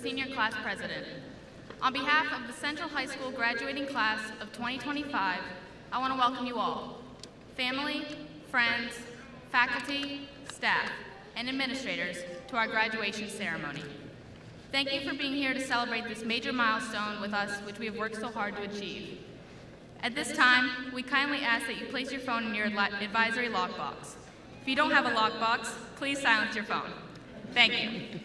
Senior Class President. On behalf of the Central High School graduating class of 2025, I want to welcome you all, family, friends, faculty, staff, and administrators, to our graduation ceremony. Thank you for being here to celebrate this major milestone with us, which we have worked so hard to achieve. At this time, we kindly ask that you place your phone in your advisory lockbox. If you don't have a lockbox, please silence your phone. Thank you.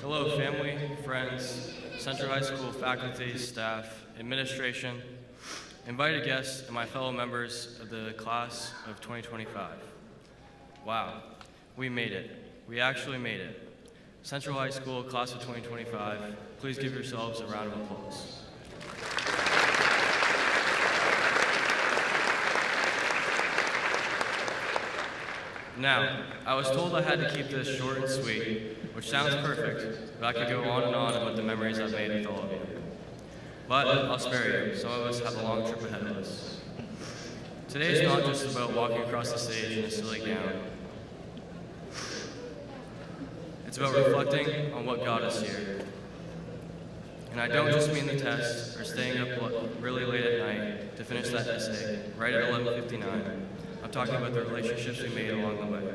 Hello, family, friends, Central High School faculty, staff, administration, invited guests, and my fellow members of the class of 2025. Wow, we made it. We actually made it. Central High School class of 2025, please give yourselves a round of applause. Now, I was told I had to keep this short and sweet, which sounds perfect, but I could go on and on about the memories I've made with all of you. But I'll spare you. Some of us have a long trip ahead of us. Today is not just about walking across the stage in a silly gown. It's about reflecting on what got us here. And I don't just mean the test or staying up really late at night to finish that essay right at 11:59. I'm talking about the relationships we made along the way.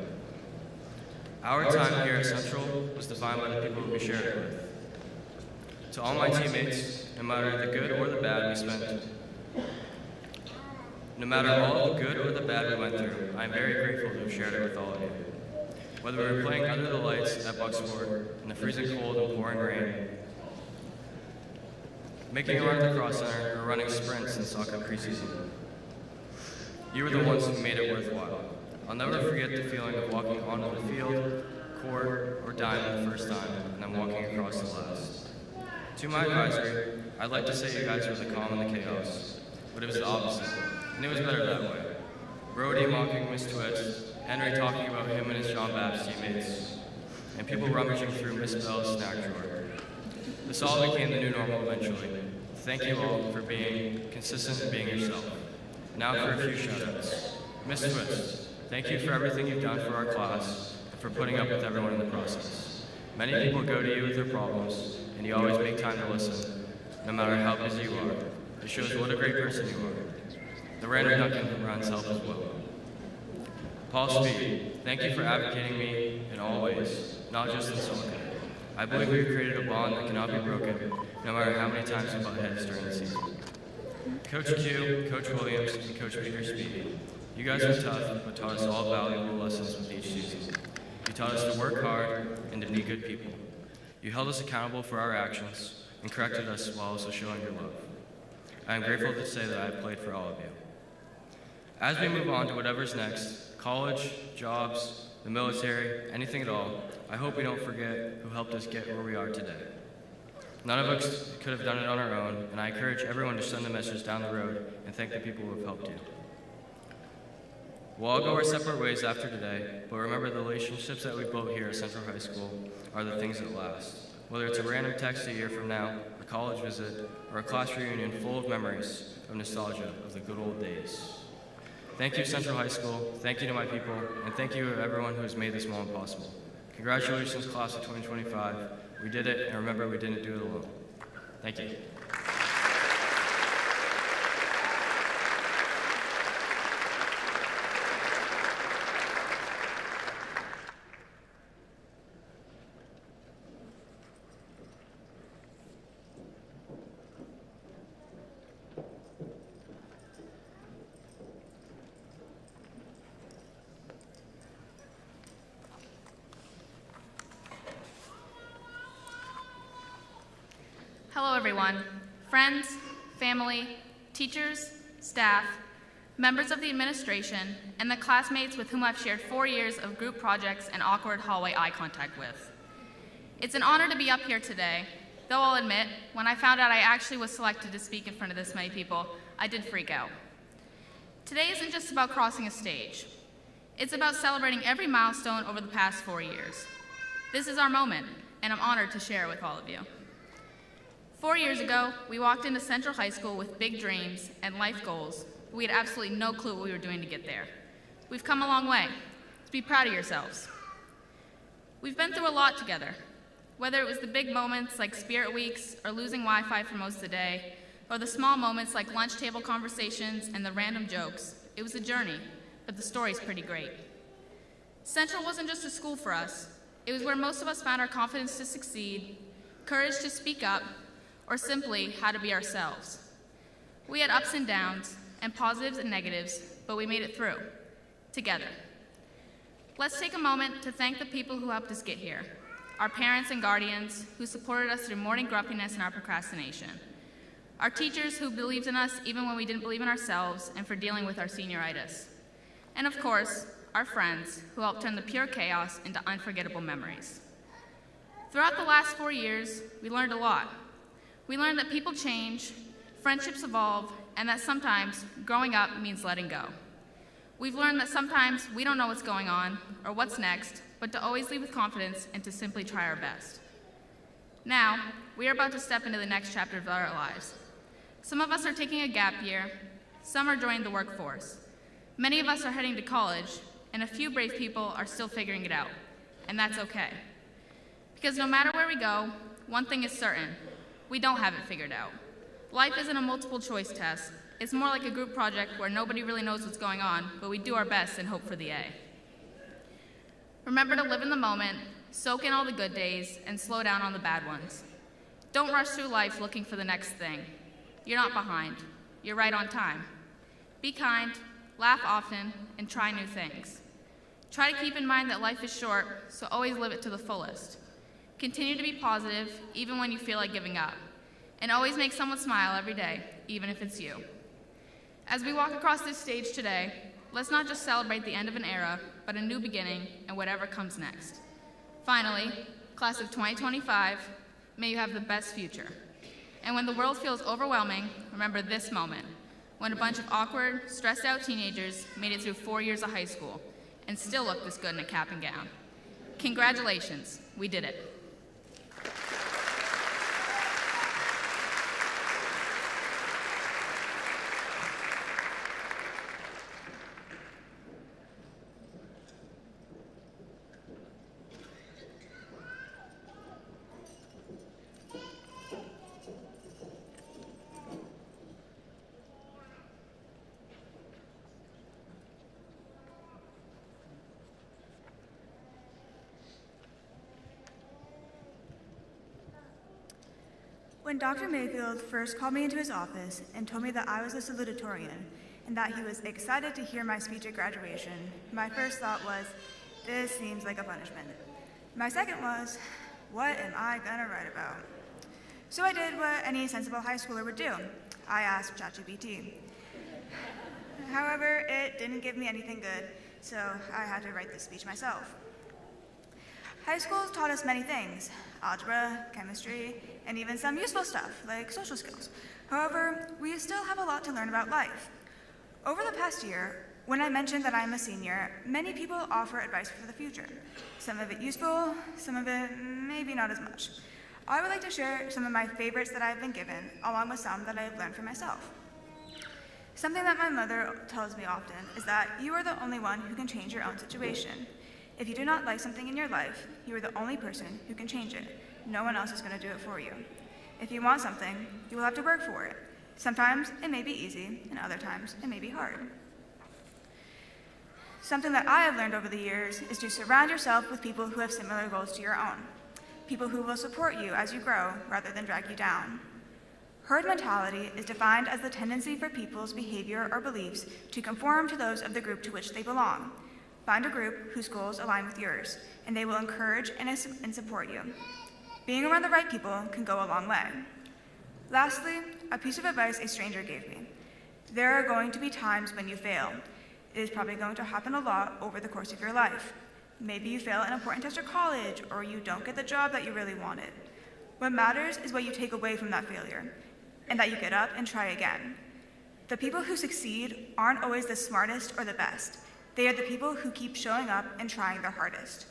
Our time here at Central was defined by the people we shared it with. To all my teammates, no matter the good or the bad we spent, no matter all the good or the bad we went through, I am very grateful to have shared it with all of you. Whether we were playing under the lights at Bucksport in the freezing cold and pouring rain, making a run at the cross center, or running sprints in soccer preseason, you were the ones who made it worthwhile. I'll never forget the feeling of walking onto the field, court, or diamond the first time, and then walking across the last. To my advisory, I'd like to say you guys were the calm and the chaos, but it was the opposite, and it was better that way. Brody mocking Miss Twist, Henry talking about him and his John Babs teammates, and people rummaging through Miss Bell's snack drawer. This all became the new normal eventually. Thank you all for being consistent and being yourself. Now for a few shout-outs. Miss Twist, thank you for everything you've done for our class and for putting up with everyone in the process. Many people go to you with their problems, and you always make time to listen, no matter how busy you are. It shows what a great person you are. The random Duncan who runs help as well. Paul Speed, thank you for advocating me in all ways, not just in soccer. I believe we've created a bond that cannot be broken, no matter how many times we butt heads during the season. Coach Q, Coach Williams, and Coach Peter Speed. You guys were tough, but taught us all valuable lessons with each season. You taught us to work hard and to be good people. You held us accountable for our actions and corrected us while also showing your love. I am grateful to say that I have played for all of you. As we move on to whatever's next, college, jobs, the military, anything at all, I hope we don't forget who helped us get where we are today. None of us could have done it on our own, and I encourage everyone to send a message down the road and thank the people who have helped you. We'll all go our separate ways after today, but remember the relationships that we built here at Central High School are the things that last. Whether it's a random text a year from now, a college visit, or a class reunion full of memories of nostalgia of the good old days. Thank you, Central High School. Thank you to my people, and thank you to everyone who has made this moment possible. Congratulations, class of 2025. We did it, and remember, we didn't do it alone. Thank you. Hello everyone, friends, family, teachers, staff, members of the administration, and the classmates with whom I've shared 4 years of group projects and awkward hallway eye contact with. It's an honor to be up here today, though I'll admit, when I found out I actually was selected to speak in front of this many people, I did freak out. Today isn't just about crossing a stage. It's about celebrating every milestone over the past 4 years. This is our moment, and I'm honored to share it with all of you. 4 years ago, we walked into Central High School with big dreams and life goals, but we had absolutely no clue what we were doing to get there. We've come a long way. So be proud of yourselves. We've been through a lot together, whether it was the big moments like Spirit Weeks or losing Wi-Fi for most of the day, or the small moments like lunch table conversations and the random jokes. It was a journey, but the story's pretty great. Central wasn't just a school for us. It was where most of us found our confidence to succeed, courage to speak up, or simply how to be ourselves. We had ups and downs, and positives and negatives, but we made it through, together. Let's take a moment to thank the people who helped us get here, our parents and guardians who supported us through morning grumpiness and our procrastination, our teachers who believed in us even when we didn't believe in ourselves and for dealing with our senioritis, and of course, our friends who helped turn the pure chaos into unforgettable memories. Throughout the last 4 years, we learned a lot. We learned that people change, friendships evolve, and that sometimes growing up means letting go. We've learned that sometimes we don't know what's going on or what's next, but to always lead with confidence and to simply try our best. Now, we are about to step into the next chapter of our lives. Some of us are taking a gap year, some are joining the workforce. Many of us are heading to college, and a few brave people are still figuring it out, and that's okay. Because no matter where we go, one thing is certain, we don't have it figured out. Life isn't a multiple choice test. It's more like a group project where nobody really knows what's going on, but we do our best and hope for the A. Remember to live in the moment, soak in all the good days, and slow down on the bad ones. Don't rush through life looking for the next thing. You're not behind. You're right on time. Be kind, laugh often, and try new things. Try to keep in mind that life is short, so always live it to the fullest. Continue to be positive, even when you feel like giving up. And always make someone smile every day, even if it's you. As we walk across this stage today, let's not just celebrate the end of an era, but a new beginning and whatever comes next. Finally, class of 2025, may you have the best future. And when the world feels overwhelming, remember this moment, when a bunch of awkward, stressed out teenagers made it through 4 years of high school and still look this good in a cap and gown. Congratulations, we did it. When Dr. Mayfield first called me into his office and told me that I was a salutatorian and that he was excited to hear my speech at graduation, my first thought was, this seems like a punishment. My second was, what am I gonna write about? So I did what any sensible high schooler would do. I asked ChatGPT. However, it didn't give me anything good, so I had to write this speech myself. High schools taught us many things, algebra, chemistry, and even some useful stuff like social skills. However, we still have a lot to learn about life. Over the past year, when I mentioned that I'm a senior, many people offer advice for the future. Some of it useful, some of it maybe not as much. I would like to share some of my favorites that I've been given, along with some that I've learned for myself. Something that my mother tells me often is that you are the only one who can change your own situation. If you do not like something in your life, you are the only person who can change it. No one else is going to do it for you. If you want something, you will have to work for it. Sometimes it may be easy, and other times it may be hard. Something that I have learned over the years is to surround yourself with people who have similar goals to your own. People who will support you as you grow rather than drag you down. Herd mentality is defined as the tendency for people's behavior or beliefs to conform to those of the group to which they belong. Find a group whose goals align with yours, and they will encourage and support you. Being around the right people can go a long way. Lastly, a piece of advice a stranger gave me. There are going to be times when you fail. It is probably going to happen a lot over the course of your life. Maybe you fail an important test at college, or you don't get the job that you really wanted. What matters is what you take away from that failure, and that you get up and try again. The people who succeed aren't always the smartest or the best. They are the people who keep showing up and trying their hardest.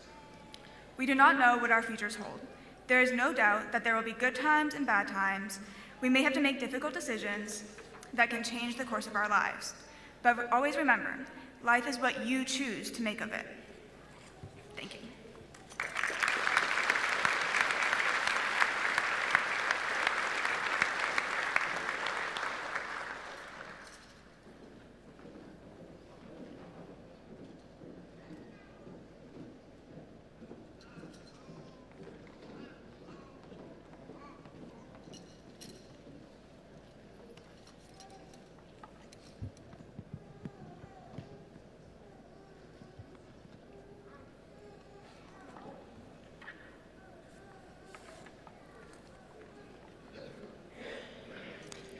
We do not know what our futures hold. There is no doubt that there will be good times and bad times. We may have to make difficult decisions that can change the course of our lives. But always remember, life is what you choose to make of it. Thank you.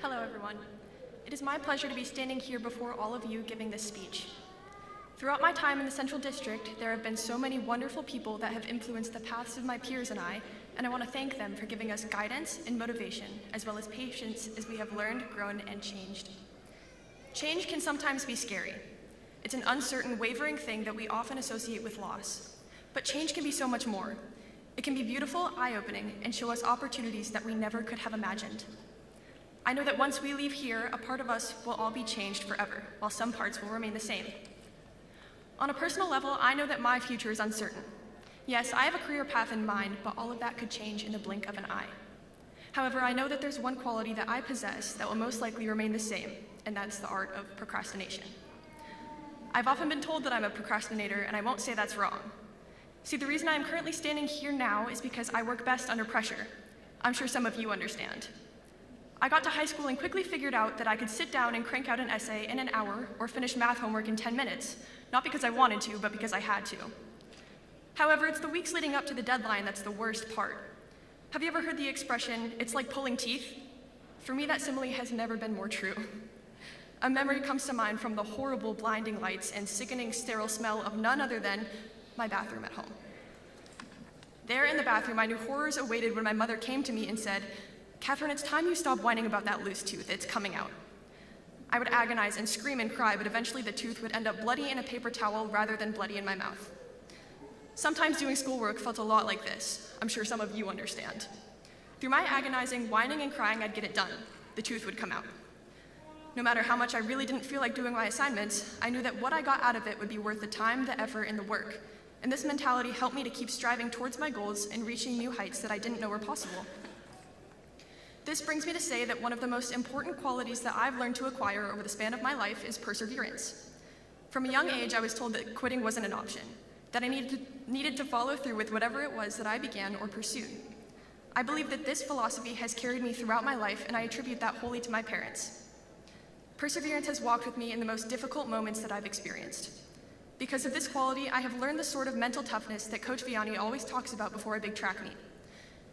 Hello, everyone. It is my pleasure to be standing here before all of you giving this speech. Throughout my time in the Central District, there have been so many wonderful people that have influenced the paths of my peers and I want to thank them for giving us guidance and motivation, as well as patience as we have learned, grown, and changed. Change can sometimes be scary. It's an uncertain, wavering thing that we often associate with loss. But change can be so much more. It can be beautiful, eye-opening, and show us opportunities that we never could have imagined. I know that once we leave here, a part of us will all be changed forever, while some parts will remain the same. On a personal level, I know that my future is uncertain. Yes, I have a career path in mind, but all of that could change in the blink of an eye. However, I know that there's one quality that I possess that will most likely remain the same, and that's the art of procrastination. I've often been told that I'm a procrastinator, and I won't say that's wrong. See, the reason I'm currently standing here now is because I work best under pressure. I'm sure some of you understand. I got to high school and quickly figured out that I could sit down and crank out an essay in an hour or finish math homework in 10 minutes, not because I wanted to, but because I had to. However, it's the weeks leading up to the deadline that's the worst part. Have you ever heard the expression, "It's like pulling teeth"? For me, that simile has never been more true. A memory comes to mind from the horrible blinding lights and sickening sterile smell of none other than my bathroom at home. There in the bathroom, I knew horrors awaited when my mother came to me and said, "Catherine, it's time you stop whining about that loose tooth. It's coming out." I would agonize and scream and cry, but eventually the tooth would end up bloody in a paper towel rather than bloody in my mouth. Sometimes doing schoolwork felt a lot like this. I'm sure some of you understand. Through my agonizing, whining, and crying, I'd get it done. The tooth would come out. No matter how much I really didn't feel like doing my assignments, I knew that what I got out of it would be worth the time, the effort, and the work. And this mentality helped me to keep striving towards my goals and reaching new heights that I didn't know were possible. This brings me to say that one of the most important qualities that I've learned to acquire over the span of my life is perseverance. From a young age, I was told that quitting wasn't an option, that I needed to follow through with whatever it was that I began or pursued. I believe that this philosophy has carried me throughout my life, and I attribute that wholly to my parents. Perseverance has walked with me in the most difficult moments that I've experienced. Because of this quality, I have learned the sort of mental toughness that Coach Vianney always talks about before a big track meet.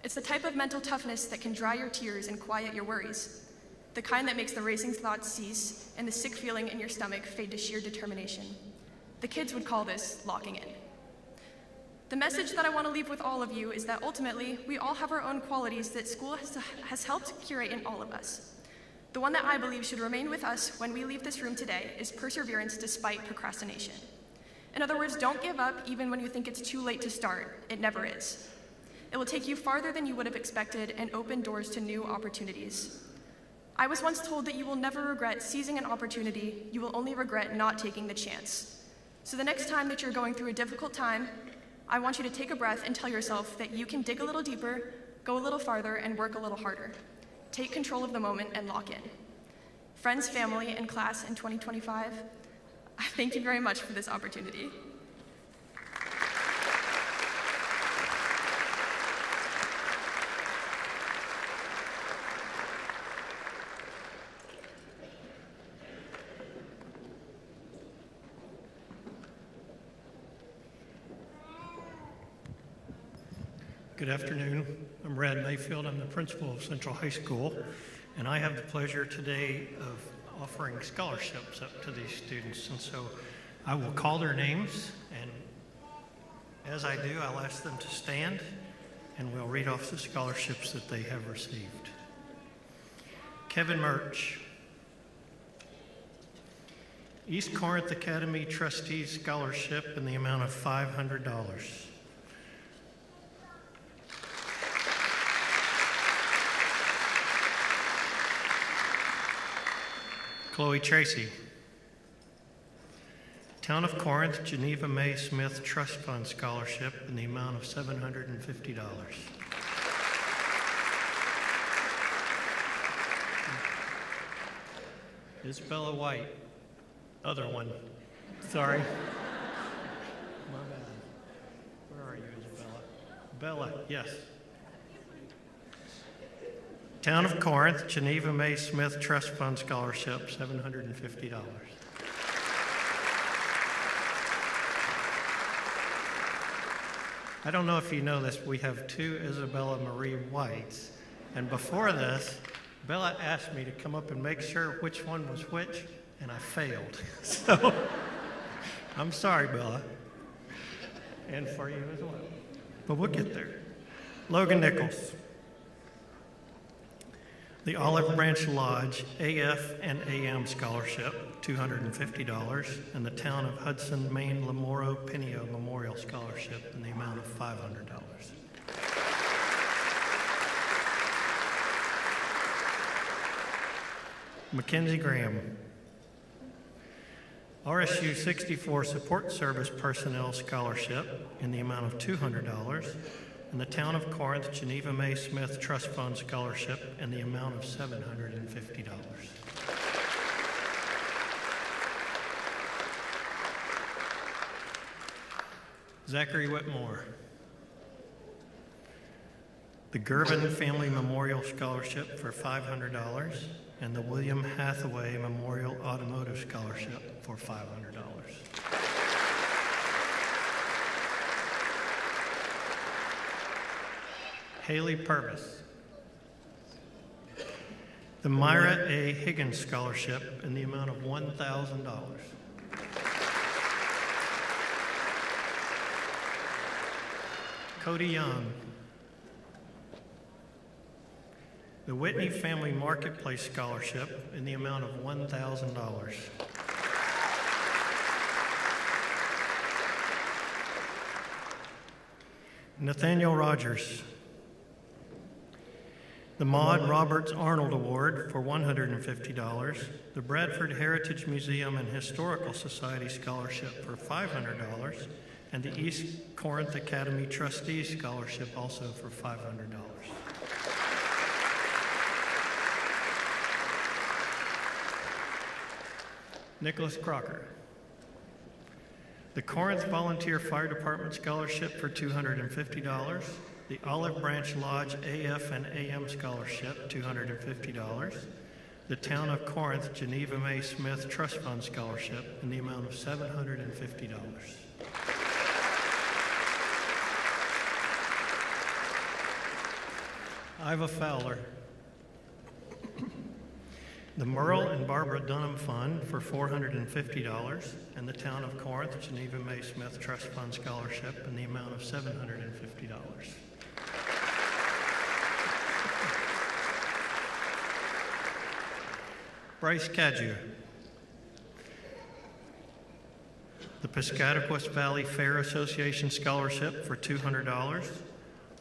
It's the type of mental toughness that can dry your tears and quiet your worries, the kind that makes the racing thoughts cease and the sick feeling in your stomach fade to sheer determination. The kids would call this locking in. The message that I want to leave with all of you is that ultimately, we all have our own qualities that school has helped curate in all of us. The one that I believe should remain with us when we leave this room today is perseverance despite procrastination. In other words, don't give up even when you think it's too late to start. It never is. It will take you farther than you would have expected and open doors to new opportunities. I was once told that you will never regret seizing an opportunity, you will only regret not taking the chance. So the next time that you're going through a difficult time, I want you to take a breath and tell yourself that you can dig a little deeper, go a little farther, and work a little harder. Take control of the moment and lock in. Friends, family, and class in 2025, thank you very much for this opportunity. Good afternoon. I'm Brad Mayfield. I'm the principal of Central High School, and I have the pleasure today of offering scholarships up to these students. And so I will call their names, and as I do, I'll ask them to stand, and we'll read off the scholarships that they have received. Kevin Murch, East Corinth Academy Trustees Scholarship in the amount of $500. Chloe Tracy, Town of Corinth Geneva May Smith Trust Fund Scholarship in the amount of $750. Isabella White, other one, sorry. My bad. Where are you, Isabella? Bella, yes. Town of Corinth Geneva May Smith Trust Fund Scholarship, $750. I don't know if you know this, we have two Isabella Marie Whites, and before this, Bella asked me to come up and make sure which one was which, and I failed. So, I'm sorry, Bella. And for you as well. But we'll get there. Logan Nichols, the Olive Branch Lodge AF and AM Scholarship, $250, and the Town of Hudson, Maine Lamoro Pinio Memorial Scholarship in the amount of $500. Mackenzie Graham, RSU 64 Support Service Personnel Scholarship in the amount of $200, and the Town of Corinth Geneva May Smith Trust Fund Scholarship in the amount of $750. Zachary Whitmore, the Gervin Family Memorial Scholarship for $500, and the William Hathaway Memorial Automotive Scholarship for $500. Haley Purvis, the Myra A. Higgins Scholarship in the amount of $1,000. Cody Young, the Whitney Family Marketplace Scholarship in the amount of $1,000. Nathaniel Rogers, the Maud Roberts Arnold Award for $150, the Bradford Heritage Museum and Historical Society Scholarship for $500, and the East Corinth Academy Trustees Scholarship also for $500. Nicholas Crocker, the Corinth Volunteer Fire Department Scholarship for $250, the Olive Branch Lodge AF and AM Scholarship, $250, the Town of Corinth Geneva May Smith Trust Fund Scholarship in the amount of $750. Iva Fowler, the Merle and Barbara Dunham Fund for $450, and the Town of Corinth Geneva May Smith Trust Fund Scholarship in the amount of $750. Bryce Cadju, the Piscataquis Valley Fair Association Scholarship for $200,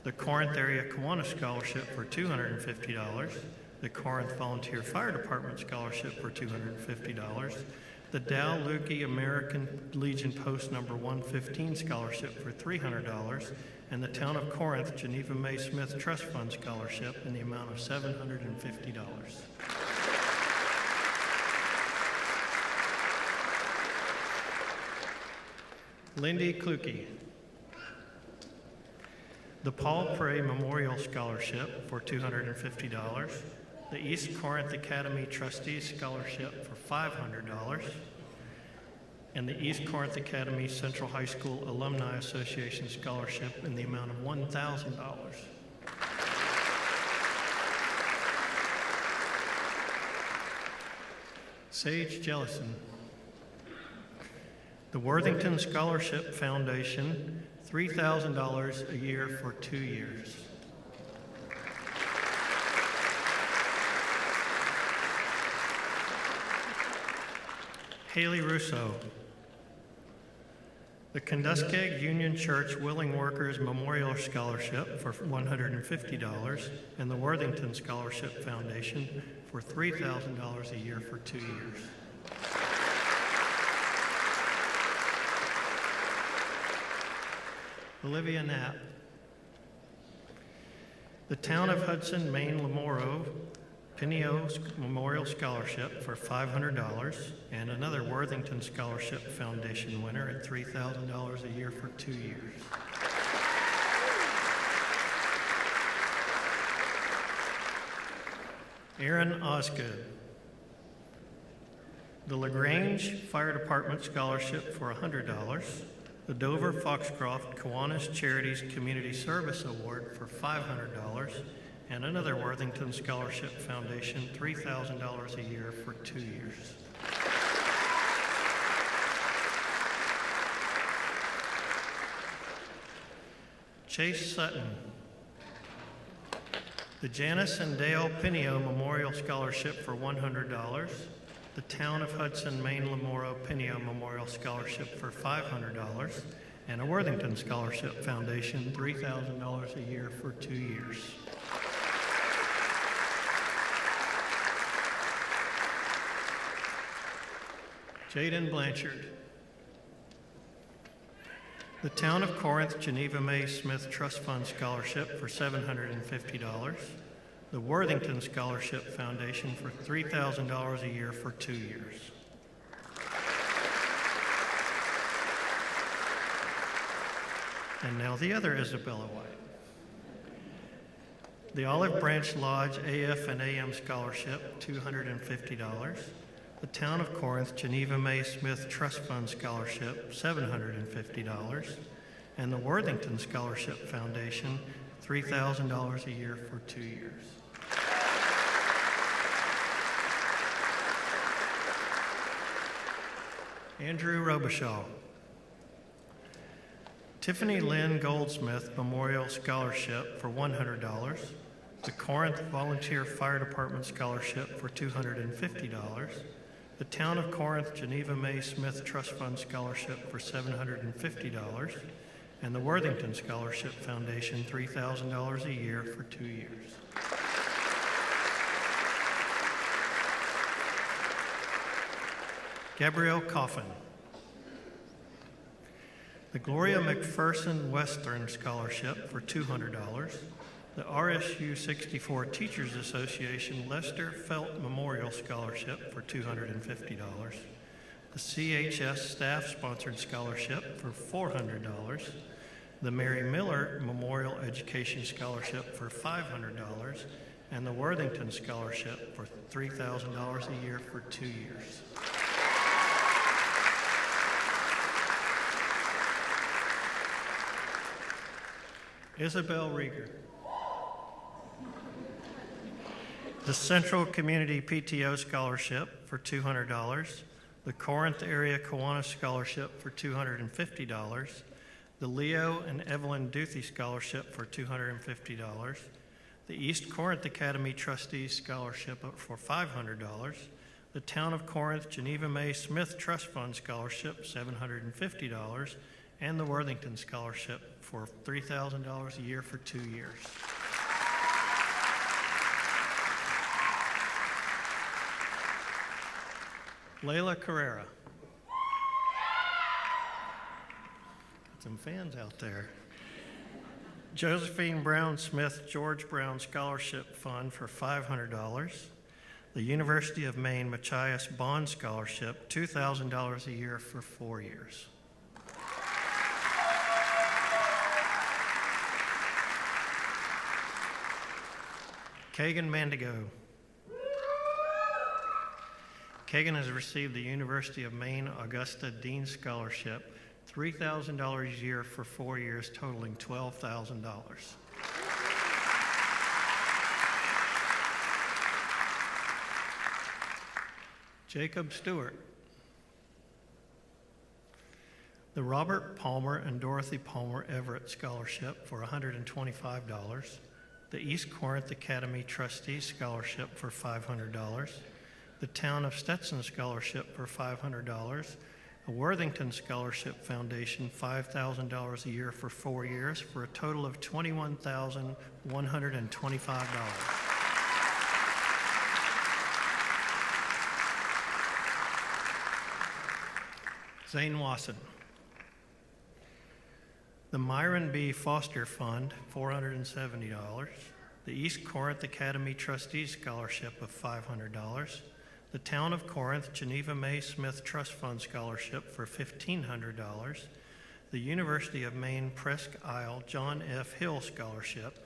the Corinth Area Kiwanis Scholarship for $250, the Corinth Volunteer Fire Department Scholarship for $250, the Dow Lukey American Legion Post Number 115 Scholarship for $300, and the Town of Corinth Geneva May Smith Trust Fund Scholarship in the amount of $750. Lindy Kluke, the Paul Prey Memorial Scholarship for $250, the East Corinth Academy Trustees Scholarship for $500, and the East Corinth Academy Central High School Alumni Association Scholarship in the amount of $1,000. Sage Jellison. The Worthington Scholarship Foundation, $3,000 a year for 2 years. Haley Russo. The Kentuskeg Union Church Willing Workers Memorial Scholarship for $150 and the Worthington Scholarship Foundation for $3,000 a year for 2 years. Olivia Knapp. The Town of Hudson, Maine Lamoro Pineo Memorial Scholarship for $500 and another Worthington Scholarship Foundation winner at $3,000 a year for 2 years. Aaron Osgood. The LaGrange Fire Department Scholarship for $100, the Dover Foxcroft Kiwanis Charities Community Service Award for $500, and another Worthington Scholarship Foundation, $3,000 a year for 2 years. Chase Sutton. The Janice and Dale Pineo Memorial Scholarship for $100, the Town of Hudson, Maine Lamoro Pineo Memorial Scholarship for $500, and a Worthington Scholarship Foundation, $3,000 a year for 2 years. Jaden Blanchard. The Town of Corinth Geneva May Smith Trust Fund Scholarship for $750, the Worthington Scholarship Foundation for $3,000 a year for 2 years. And now the other Isabella White. The Olive Branch Lodge AF and AM Scholarship, $250. The Town of Corinth Geneva May Smith Trust Fund Scholarship, $750. And the Worthington Scholarship Foundation, $3,000 a year for 2 years. Andrew Robichaud. Tiffany Lynn Goldsmith Memorial Scholarship for $100, the Corinth Volunteer Fire Department Scholarship for $250, the Town of Corinth Geneva May Smith Trust Fund Scholarship for $750, and the Worthington Scholarship Foundation, $3,000 a year for 2 years. Gabrielle Coffin. The Gloria McPherson Western Scholarship for $200, the RSU 64 Teachers Association Lester Felt Memorial Scholarship for $250, the CHS Staff Sponsored Scholarship for $400, the Mary Miller Memorial Education Scholarship for $500, and the Worthington Scholarship for $3,000 a year for 2 years. Isabel Rieger. The Central Community PTO Scholarship for $200, the Corinth Area Kiwanis Scholarship for $250, the Leo and Evelyn Duthie Scholarship for $250, the East Corinth Academy Trustees Scholarship for $500, the Town of Corinth Geneva May Smith Trust Fund Scholarship, $750, and the Worthington Scholarship for $3,000 a year for 2 years. Layla Carrera. Got some fans out there. Josephine Brown Smith George Brown Scholarship Fund for $500. The University of Maine Machias Bond Scholarship, $2,000 a year for 4 years. Kagan Mandigo. Kagan has received the University of Maine Augusta Dean Scholarship, $3,000 a year for 4 years, totaling $12,000. Jacob Stewart. The Robert Palmer and Dorothy Palmer Everett Scholarship for $125. The East Corinth Academy Trustees Scholarship for $500. The Town of Stetson Scholarship for $500. A Worthington Scholarship Foundation, $5,000 a year for 4 years, for a total of $21,125. Zane Wasson. The Myron B. Foster Fund, $470. The East Corinth Academy Trustees Scholarship of $500. The Town of Corinth Geneva May Smith Trust Fund Scholarship for $1,500. The University of Maine Presque Isle John F. Hill Scholarship,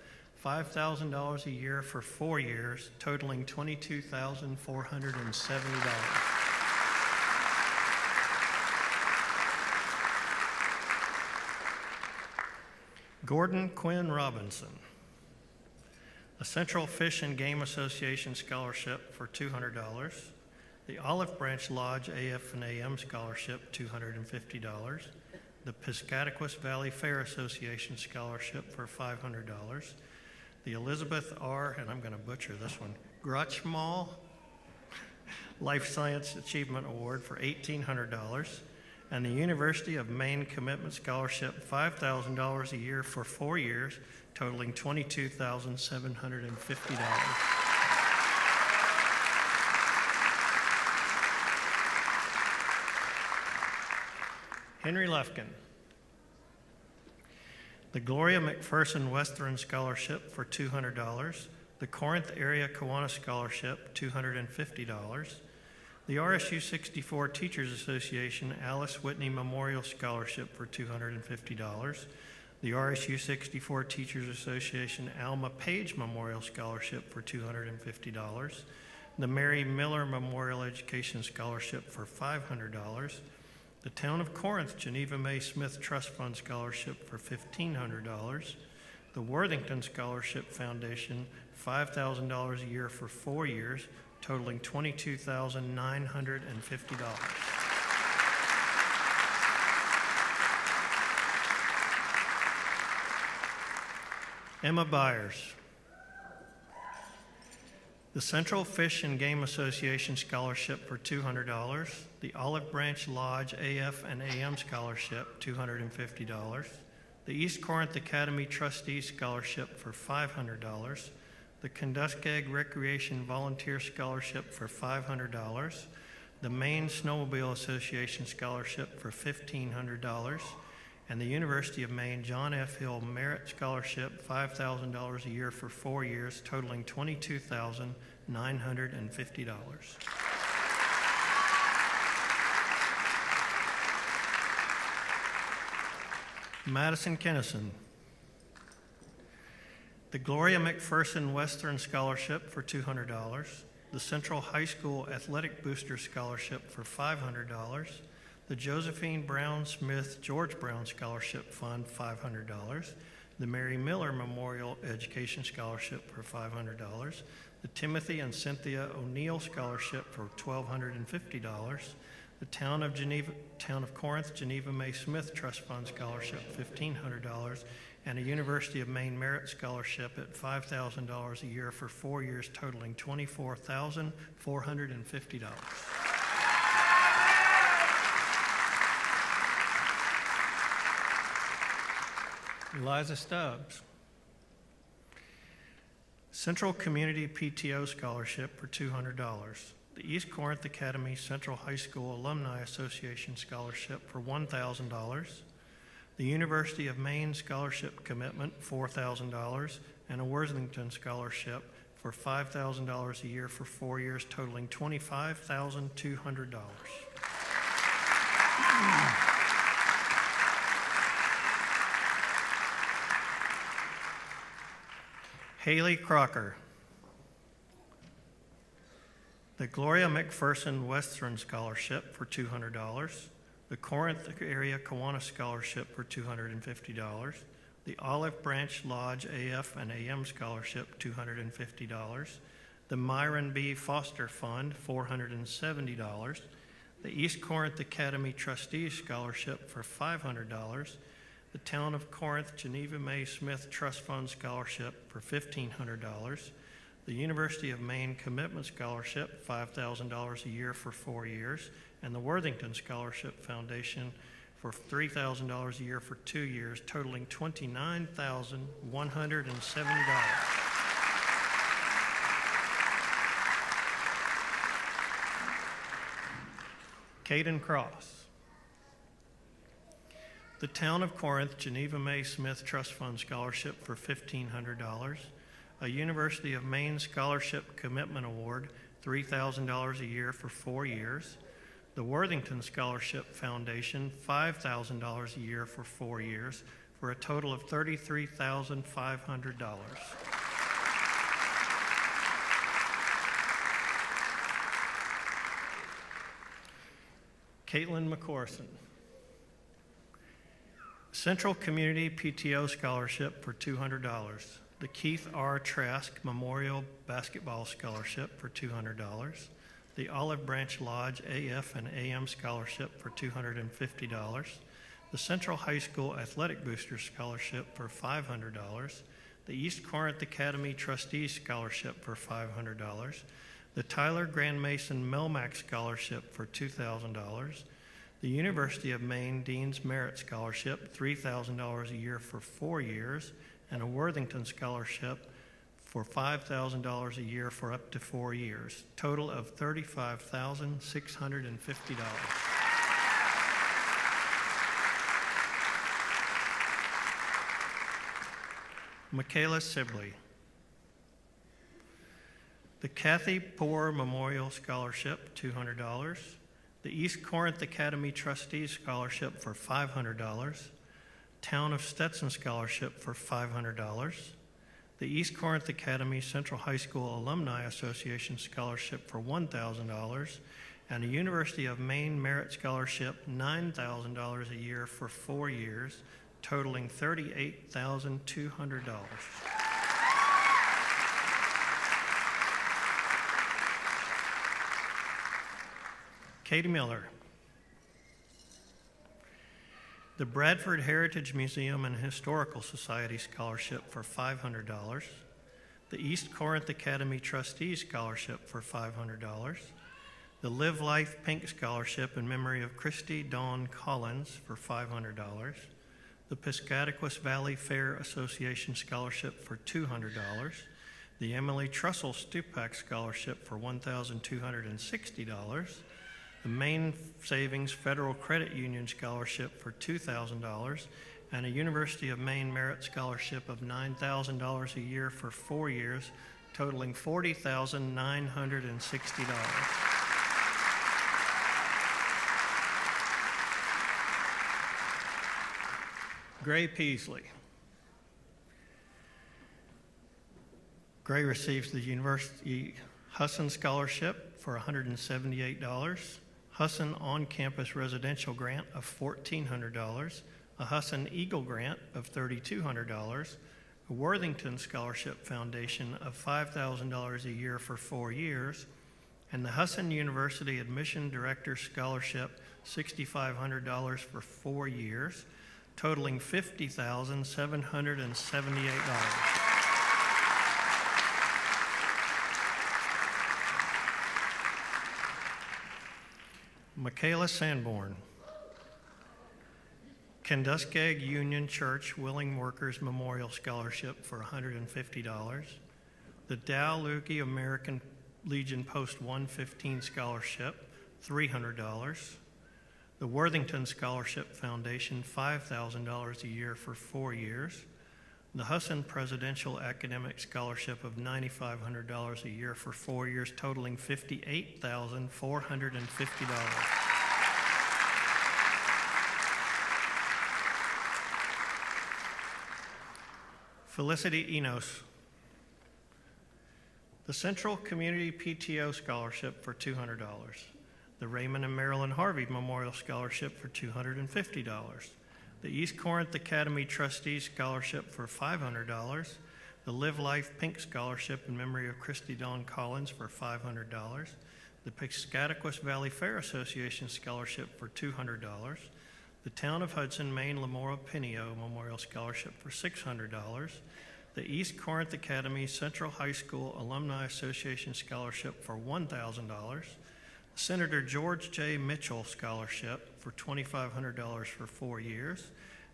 $5,000 a year for 4 years, totaling $22,470. Gordon Quinn Robinson. A Central Fish and Game Association Scholarship for $200. The Olive Branch Lodge AF and AM Scholarship, $250. The Piscataquis Valley Fair Association Scholarship for $500. The Elizabeth R., and I'm going to butcher this one, Grutschmal Life Science Achievement Award for $1,800. And the University of Maine Commitment Scholarship, $5,000 a year for 4 years, totaling $22,750. Henry Lefkin. The Gloria McPherson Western Scholarship for $200. The Corinth Area Kiwanis Scholarship, $250. The RSU 64 Teachers Association Alice Whitney Memorial Scholarship for $250. The RSU 64 Teachers Association Alma Page Memorial Scholarship for $250. The Mary Miller Memorial Education Scholarship for $500. The Town of Corinth Geneva May Smith Trust Fund Scholarship for $1,500. The Worthington Scholarship Foundation, $5,000 a year for 4 years, totaling $22,950. Emma Byers. The Central Fish and Game Association Scholarship for $200. The Olive Branch Lodge AF and AM Scholarship, $250. The East Corinth Academy Trustees Scholarship for $500. The Kentuskeg Recreation Volunteer Scholarship for $500, the Maine Snowmobile Association Scholarship for $1,500, and the University of Maine John F. Hill Merit Scholarship, $5,000 a year for 4 years, totaling $22,950. Madison Kennison. The Gloria McPherson Western Scholarship for $200, the Central High School Athletic Booster Scholarship for $500, the Josephine Brown Smith George Brown Scholarship Fund, $500, the Mary Miller Memorial Education Scholarship for $500, the Timothy and Cynthia O'Neill Scholarship for $1,250, the Town of Corinth Geneva May Smith Trust Fund Scholarship, $1,500, and a University of Maine Merit Scholarship at $5,000 a year for 4 years, totaling $24,450. Eliza Stubbs. Central Community PTO Scholarship for $200. The East Corinth Academy Central High School Alumni Association Scholarship for $1,000. The University of Maine Scholarship Commitment, $4,000, and a Worthington Scholarship for $5,000 a year for 4 years, totaling $25,200. Haley Crocker. The Gloria McPherson Western Scholarship for $200. The Corinth Area Kiwanis Scholarship for $250. The Olive Branch Lodge AF and AM Scholarship, $250. the Myron B. Foster Fund, $470, the East Corinth Academy Trustees Scholarship for $500, the Town of Corinth Geneva May Smith Trust Fund Scholarship for $1,500, the University of Maine Commitment Scholarship, $5,000 a year for 4 years, and the Worthington Scholarship Foundation for $3,000 a year for 2 years, totaling $29,170. Caden Cross. The Town of Corinth Geneva May Smith Trust Fund Scholarship for $1,500, a University of Maine Scholarship Commitment Award, $3,000 a year for 4 years, the Worthington Scholarship Foundation, $5,000 a year for 4 years, for a total of $33,500. Caitlin McCorson. Central Community PTO Scholarship for $200. The Keith R. Trask Memorial Basketball Scholarship for $200. The Olive Branch Lodge AF and AM Scholarship for $250. The Central High School Athletic Booster Scholarship for $500. The East Corinth Academy Trustees Scholarship for $500. The Tyler Grand Mason Melmac Scholarship for $2,000. The University of Maine Dean's Merit Scholarship, $3,000 a year for 4 years, and a Worthington Scholarship for $5,000 a year for up to 4 years, total of $35,650. Michaela Sibley. The Kathy Poor Memorial Scholarship, $200. The East Corinth Academy Trustees Scholarship for $500. Town of Stetson Scholarship for $500. The East Corinth Academy Central High School Alumni Association Scholarship for $1,000. And a University of Maine Merit Scholarship, $9,000 a year for 4 years, totaling $38,200. Katie Miller. The Bradford Heritage Museum and Historical Society Scholarship for $500. The East Corinth Academy Trustees Scholarship for $500. The Live Life Pink Scholarship in memory of Christy Dawn Collins for $500. The Piscataquis Valley Fair Association Scholarship for $200. The Emily Trussell Stupak Scholarship for $1,260. The Maine Savings Federal Credit Union Scholarship for $2,000, and a University of Maine Merit Scholarship of $9,000 a year for 4 years, totaling $40,960. Gray Peasley. Gray receives the University Husson Scholarship for $178. Husson On-Campus Residential Grant of $1,400, a Husson Eagle Grant of $3,200, a Worthington Scholarship Foundation of $5,000 a year for 4 years, and the Husson University Admission Director Scholarship, $6,500 for 4 years, totaling $50,778. Michaela Sanborn. Kenduskeg Union Church Willing Workers Memorial Scholarship for $150. The Dow Lukey American Legion Post 115 Scholarship, $300. The Worthington Scholarship Foundation, $5,000 a year for 4 years. The Husson Presidential Academic Scholarship of $9,500 a year for 4 years, totaling $58,450. Felicity Enos. The Central Community PTO Scholarship for $200. The Raymond and Marilyn Harvey Memorial Scholarship for $250. The East Corinth Academy Trustees Scholarship for $500. the Live Life Pink Scholarship in memory of Christy Dawn Collins for $500, the Piscataquis Valley Fair Association Scholarship for $200, the Town of Hudson Maine Lamora Pinio Memorial Scholarship for $600, the East Corinth Academy Central High School Alumni Association Scholarship for $1,000, Senator George J. Mitchell Scholarship for $2,500 for 4 years,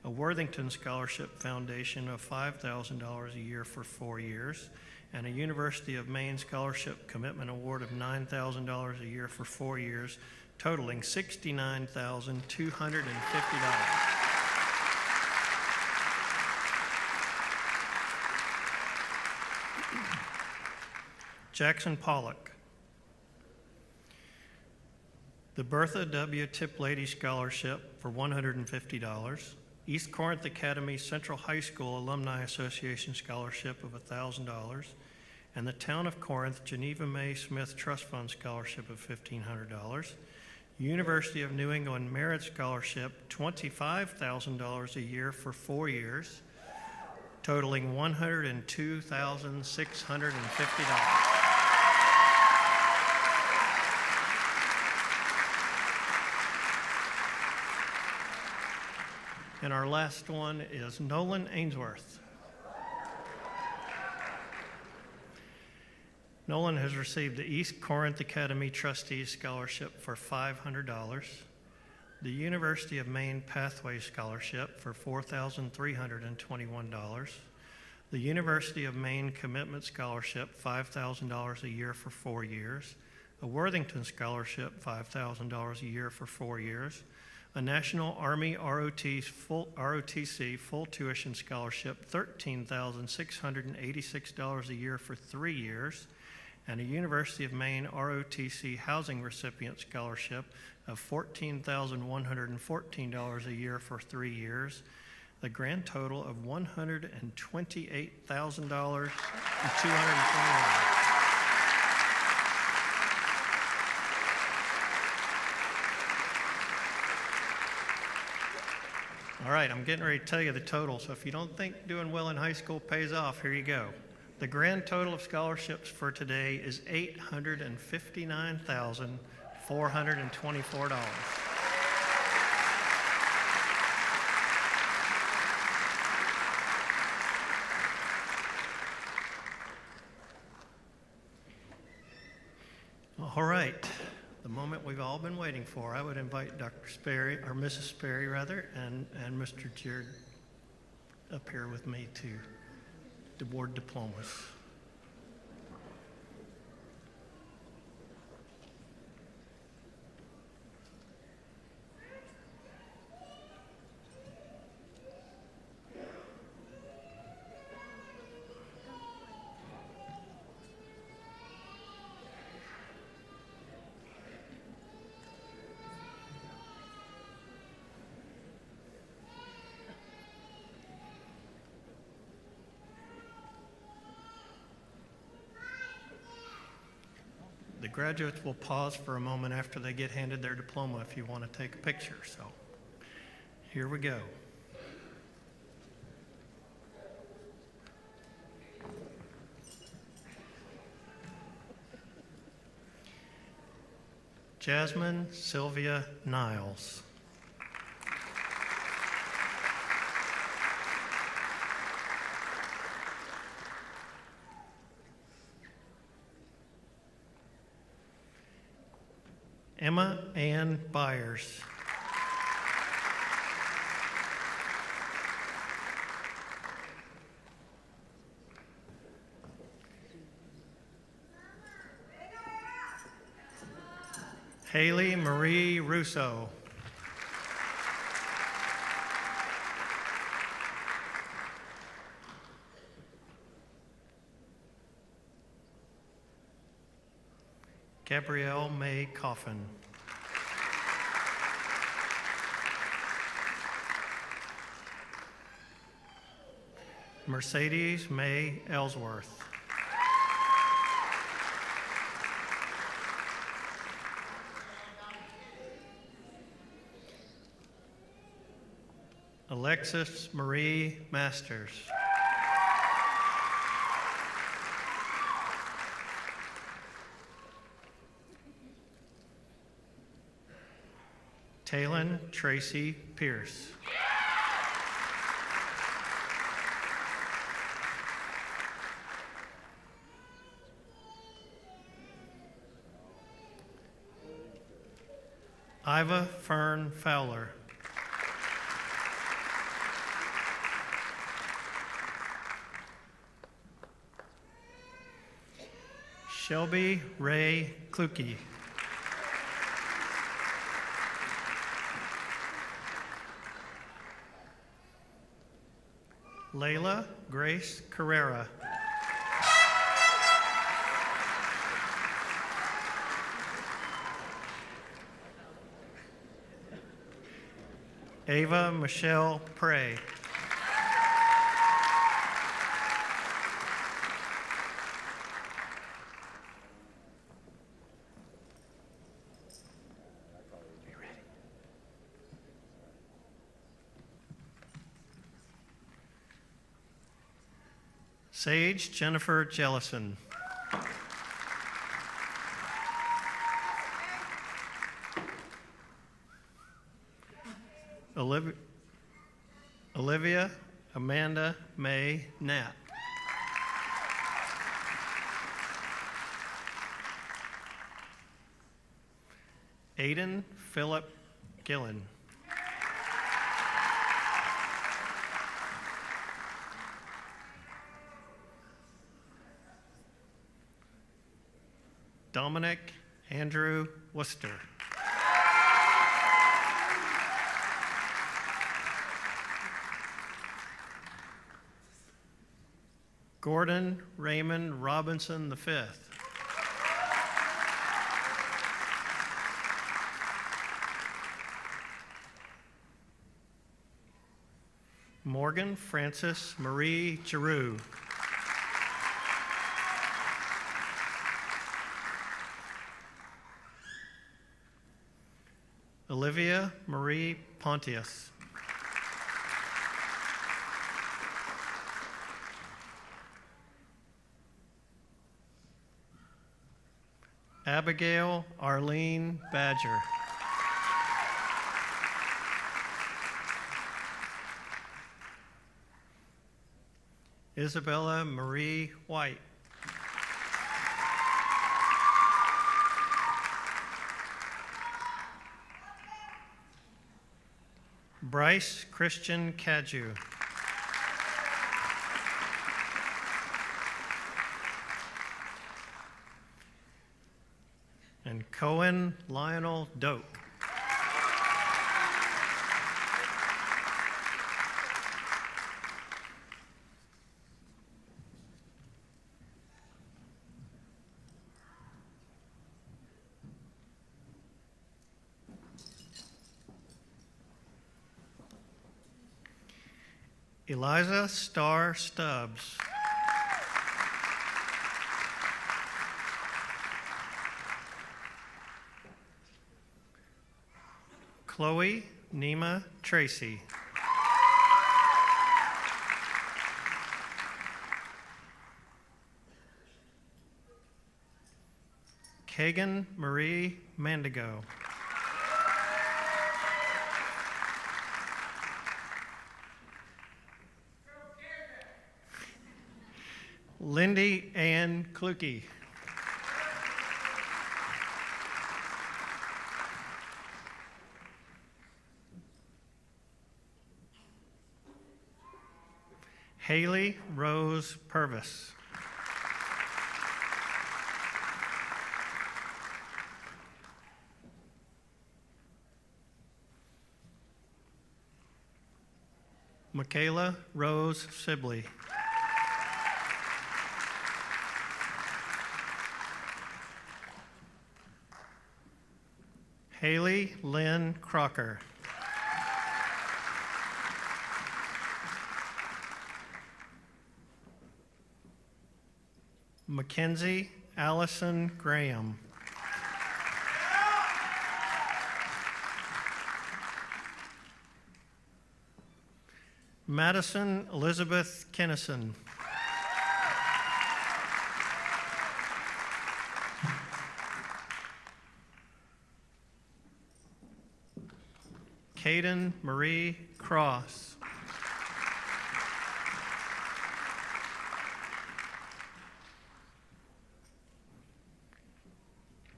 a Worthington Scholarship Foundation of $5,000 a year for 4 years, and a University of Maine Scholarship Commitment Award of $9,000 a year for 4 years, totaling $69,250. Jackson Pollock. The Bertha W. Tiplady Scholarship for $150. East Corinth Academy Central High School Alumni Association Scholarship of $1,000. And the Town of Corinth Geneva May Smith Trust Fund Scholarship of $1,500. University of New England Merit Scholarship, $25,000 a year for 4 years, totaling $102,650. And our last one is Nolan Ainsworth. Nolan has received the East Corinth Academy Trustees Scholarship for $500, the University of Maine Pathway Scholarship for $4,321, the University of Maine Commitment Scholarship, $5,000 a year for 4 years, a Worthington Scholarship, $5,000 a year for 4 years, a National Army ROTC full tuition scholarship, $13,686 a year for 3 years, and a University of Maine ROTC housing recipient scholarship of $14,114 a year for 3 years, the grand total of $128,221. All right, I'm getting ready to tell you the total, so if you don't think doing well in high school pays off, here you go. The grand total of scholarships for today is $859,424. All right, the moment we've all been waiting for. I would invite Dr. Sperry, or Mrs. Sperry rather, and Mr. Jared up here with me to award diplomas. The graduates will pause for a moment after they get handed their diploma if you want to take a picture. So here we go. Jasmine Sylvia Niles. Emma Ann Byers. Haley Marie Russo. Gabrielle May Coffin. Mercedes May Ellsworth. Alexis Marie Masters. Talon Tracy Pierce. Iva Fern Fowler. Shelby Ray Kluke. Layla Grace Carrera. Ava Michelle Prey. Sage Jennifer Jellison. Olivia Amanda May Knapp. Aiden Philip Gillen. Dominic Andrew Worcester. Gordon Raymond Robinson V. Morgan Francis Marie Giroux. Olivia Marie Pontius. Abigail Arlene Badger. Isabella Marie White. Bryce Christian Caju. And Cohen Lionel Doak. Eliza Starr Stubbs. Chloe Nima Tracy. Kagan Marie Mandigo. Lindy Ann Kluke. Haley Rose Purvis. Michaela Rose Sibley. Haley Lynn Crocker. Mackenzie Allison Graham. Madison Elizabeth Kennison. Caden Marie Cross.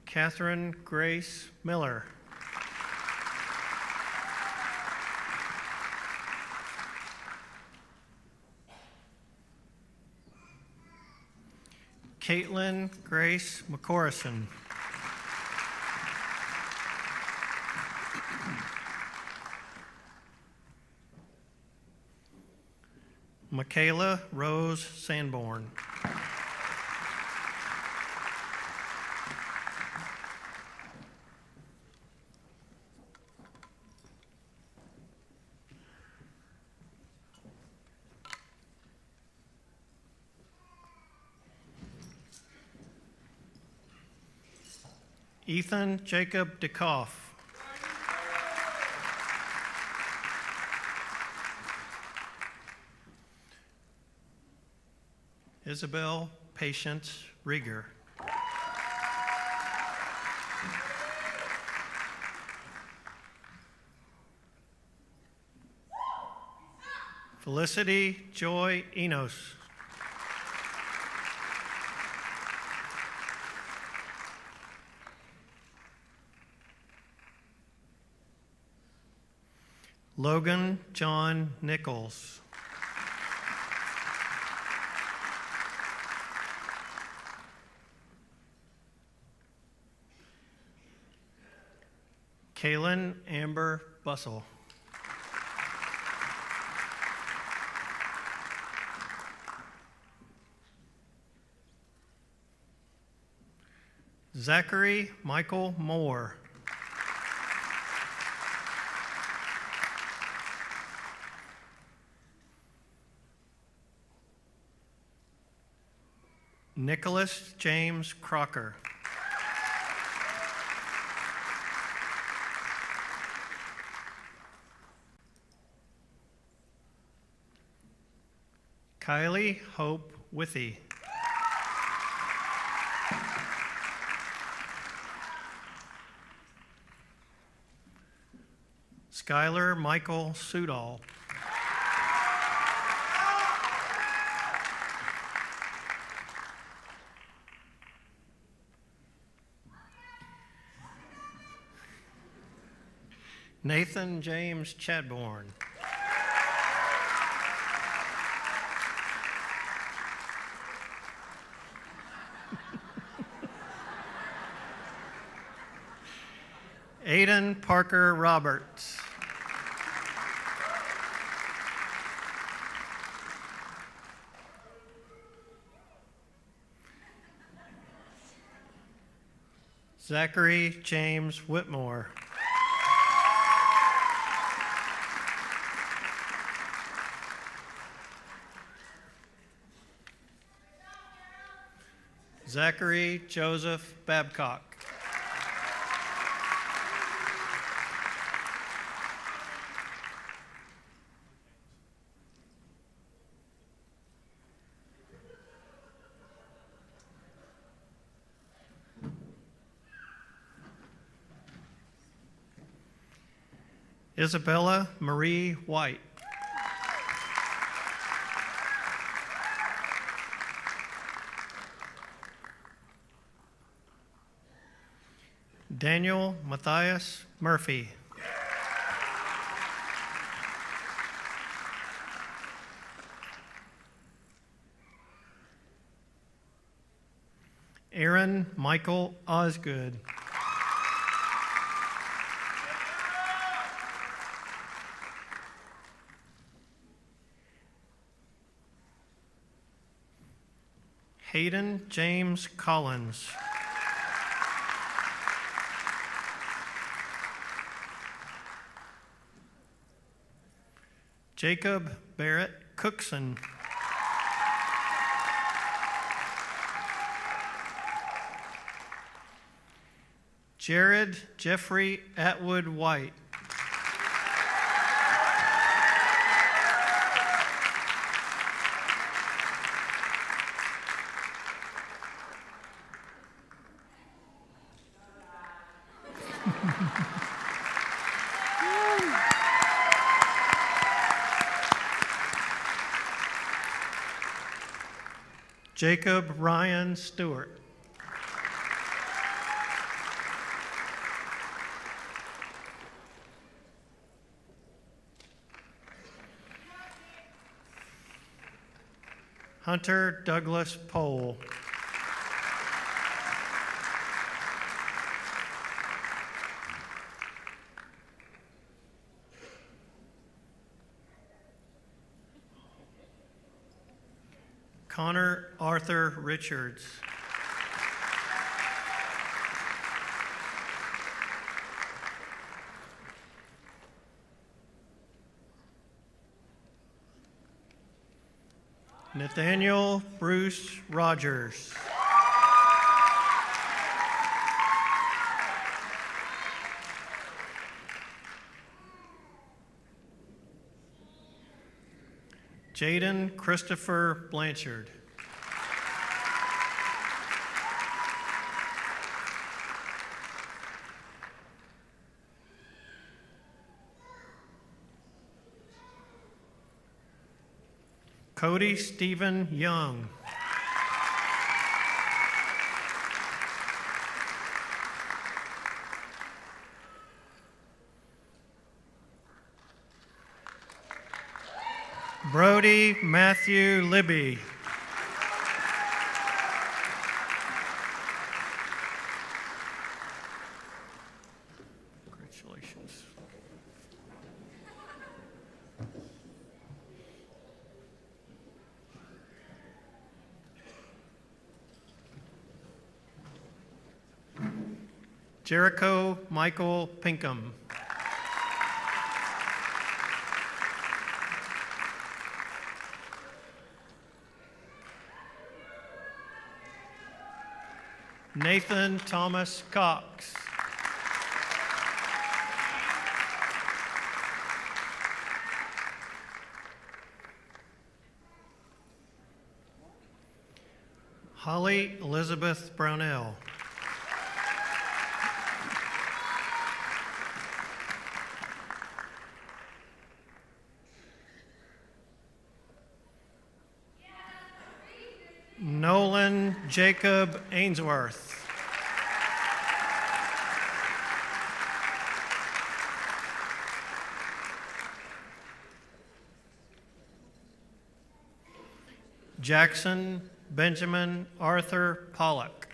Catherine Grace Miller. Caitlin Grace McCorrison. Michaela Rose Sanborn. Ethan Jacob DeKoff. Isabel Patience Rieger. Felicity Joy Enos. Logan John Nichols. Kaylin Amber Bussell. Zachary Michael Moore. Nicholas James Crocker. Kylie Hope Withy. Skylar Michael Sudall. Nathan James Chadbourne. Aiden Parker Roberts. Zachary James Whitmore. Zachary Joseph Babcock. Isabella Marie White. Daniel Matthias Murphy. Aaron Michael Osgood. Hayden James Collins. Jacob Barrett Cookson. Jared Jeffrey Atwood White. Jacob Ryan Stewart. Hunter Douglas Pohl. Connor Arthur Richards. Nathaniel Bruce Rogers. Jaden Christopher Blanchard. Cody Stephen Young. Brody Matthew Libby. Congratulations. Jericho Michael Pinkham. Nathan Thomas Cox. Holly Elizabeth Brownell. Nolan Jacob Ainsworth. Jackson Benjamin Arthur Pollock.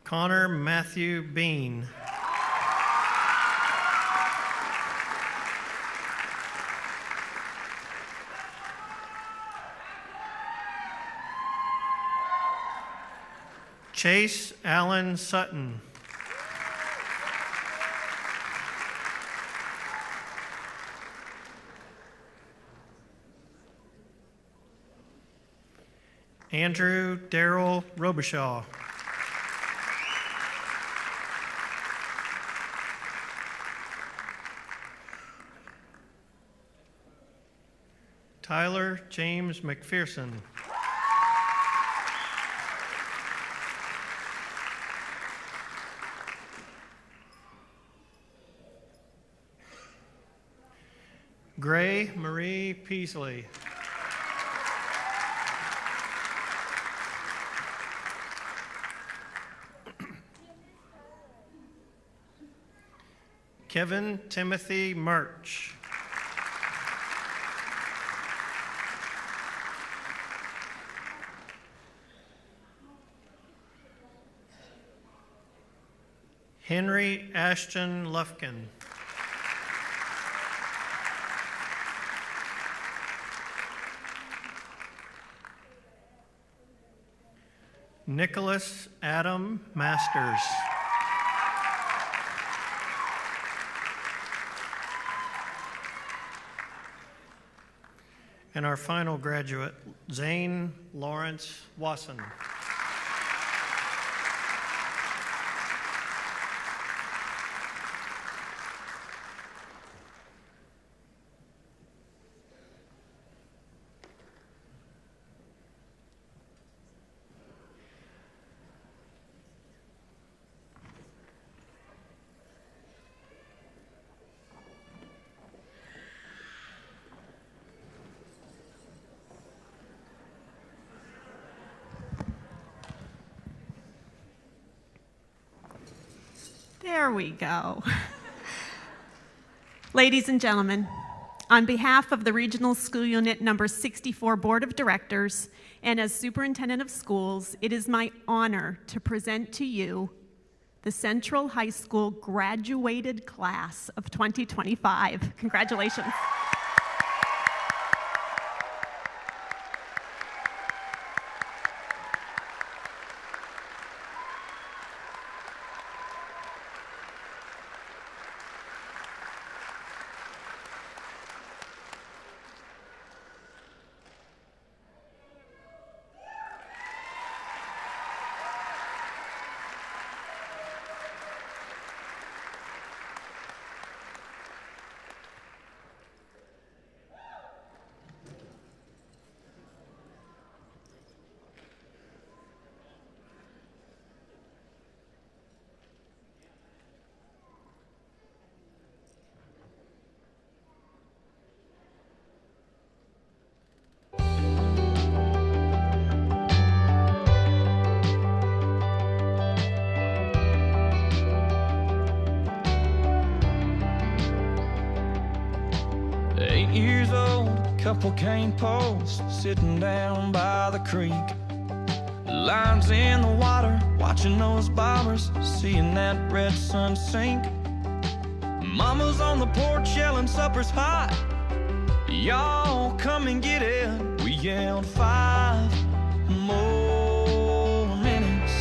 Connor Matthew Bean. Chase Allen Sutton. Andrew Darrell Robichaud. Tyler James McPherson. Gray Marie Peasley. Kevin Timothy Murch. Henry Ashton Lufkin. Nicholas Adam Masters. And our final graduate, Zane Lawrence Wasson. There we go. Ladies and gentlemen, on behalf of the Regional School Unit Number 64 Board of Directors and as Superintendent of Schools, it is my honor to present to you the Central High School graduated class of 2025. Congratulations. Couple cane poles sitting down by the creek, lines in the water, watching those bobbers, seeing that red sun sink. Mama's on the porch yelling supper's hot, y'all come and get it. We yelled 5 more minutes.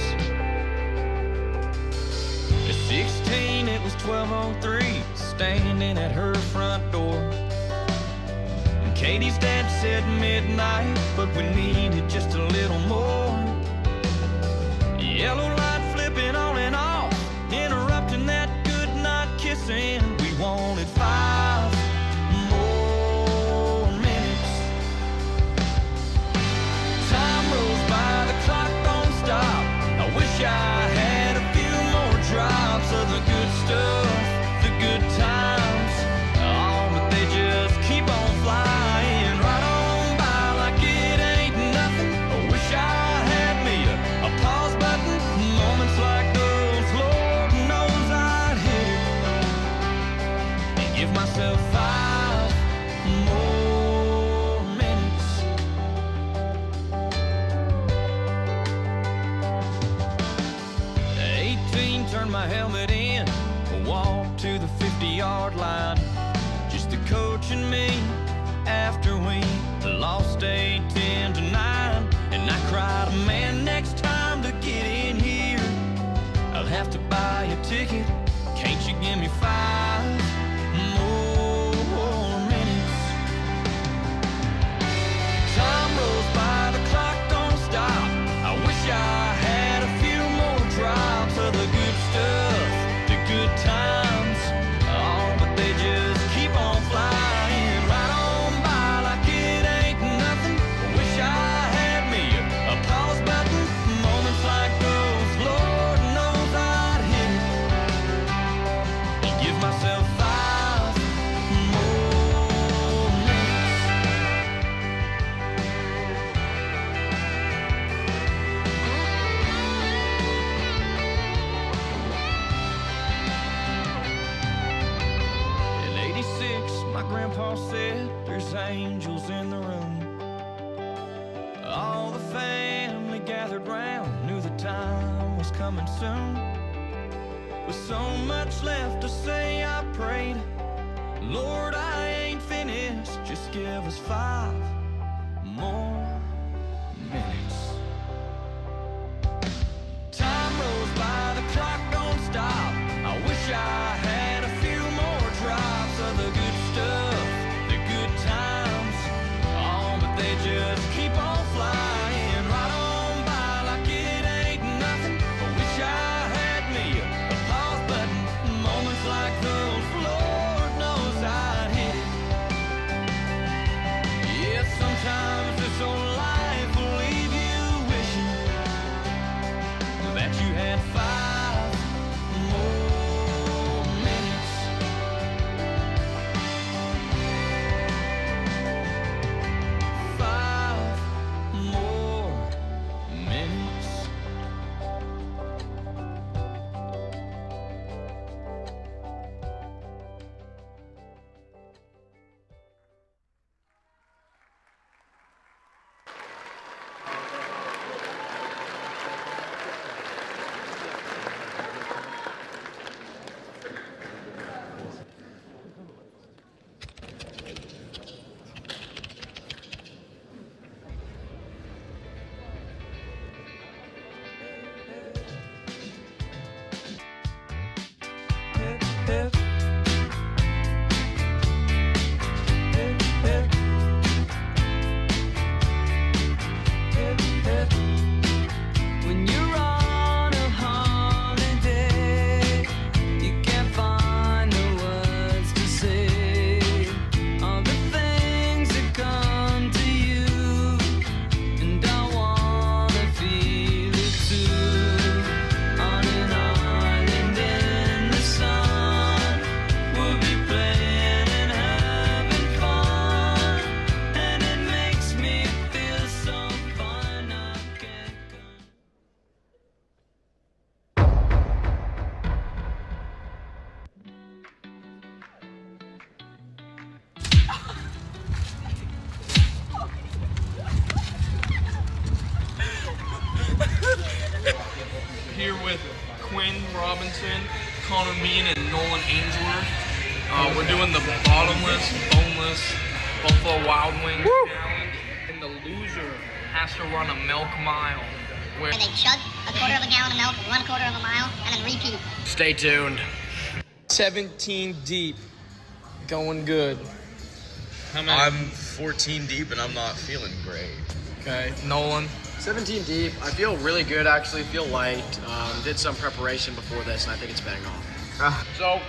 At 16 it was 12:03, standing at her front door. Katie's dad said midnight, but we needed just a little more. Yellow light flipping on and off, interrupting that good night kissing. We wanted 5 more minutes. Time rolls by, the clock don't stop. I wish I had a few more drops of the good stuff, the good times. Oh, but they just keep on flying. Myself 5 more minutes. 18, turned my helmet in, walked to the 50-yard line. Just the coach and me after we lost 8-10-9. And I cried, man, next time to get in here, I'll have to buy a ticket. Can't you give me 5 more minutes? Time rolls by, the clock don't stop. I wish I had a few more drops of the good stuff, the good times. Oh, but they just keep on flying right on by like it ain't nothing. I wish I had me a pause button. Moments like those, Lord knows I'd hit it and give myself 5 more minutes. In '86, my grandpa said there's angels in the room. All the family gathered round, knew the time was coming soon. With so much left to say, I prayed, Lord, I ain't finished, just give us 5 more minutes. Time rolls by, the clock don't stop. I wish I had a few more drops of the good stuff, the good times. Oh, but they just keep on flying right on by like it ain't nothing. I wish I had me a pause button. Moments like those, Lord knows I'd hit it. Ryan Robinson, Connor Mean, and Nolan Ainsworth. We're doing the bottomless, boneless Buffalo Wild Wings challenge, and the loser has to run a milk mile. Where they chug a quarter of a gallon of milk, run a quarter of a mile, and then repeat. Stay tuned. 17 deep, going good. How many? I'm 14 deep and I'm not feeling great. Okay, Nolan. 17 deep. I feel really good, actually. Feel light. Did some preparation before this, and I think it's paying off. So,